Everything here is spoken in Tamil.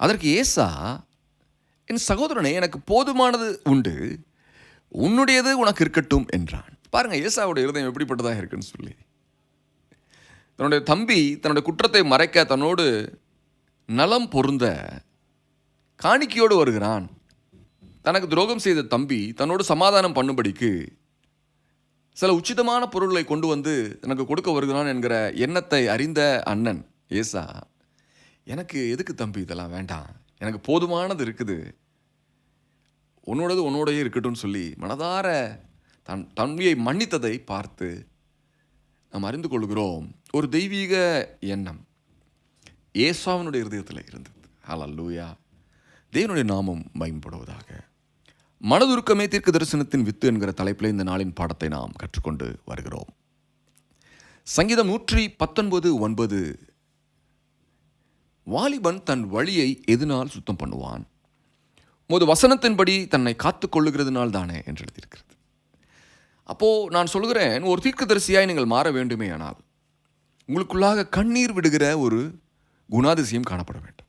அதற்கு ஏசா, என் சகோதரனே, எனக்கு போதுமானது உண்டு, உன்னுடையது உனக்கு இருக்கட்டும் என்றான். பாருங்க, ஏசாவுடைய இருதயம் எப்படிப்பட்டதாக இருக்குன்னு சொல்லி. தன்னுடைய தம்பி தன்னுடைய குற்றத்தை மறைக்க தன்னோடு நலம் பொருந்த காணிக்கையோடு வருகிறான். தனக்கு துரோகம் செய்த தம்பி தன்னோடு சமாதானம் பண்ணும்படிக்கு சில உச்சிதமான பொருள்களை கொண்டு வந்து எனக்கு கொடுக்க வருகிறான் என்கிற எண்ணத்தை அறிந்த அண்ணன் ஏசா, எனக்கு எதுக்கு தம்பி இதெல்லாம் வேண்டாம், எனக்கு போதுமானது இருக்குது, உன்னோடயே இருக்கட்டும்னு சொல்லி மனதார தன் தம்பியை மன்னித்ததை பார்த்து நாம் அறிந்து கொள்கிறோம், ஒரு தெய்வீக எண்ணம் ஏசாவினுடைய இருதயத்தில் இருந்தது. ஹல்லேலூயா, தேவனுடைய நாமம் மகிமைப்படுவதாக. மனதுருக்கமே தீர்க்க தரிசனத்தின் வித்து என்கிற தலைப்பில் இந்த நாளின் பாடத்தை நாம் கற்றுக்கொண்டு வருகிறோம். சங்கீதம் 119:9, வாலிபன் தன் வழியை எதனால் சுத்தம் பண்ணுவான், உமது வசனத்தின்படி தன்னை காத்து கொள்ளுகிறதுனால் தானே என்று எழுதியிருக்கிறது. அப்போது நான் சொல்கிறேன், ஒரு தீர்க்கதரிசியாய் நீங்கள் மாற வேண்டுமே ஆனால் உங்களுக்குள்ளாக கண்ணீர் விடுகிற ஒரு குணாதிசயம் காணப்பட வேண்டும்.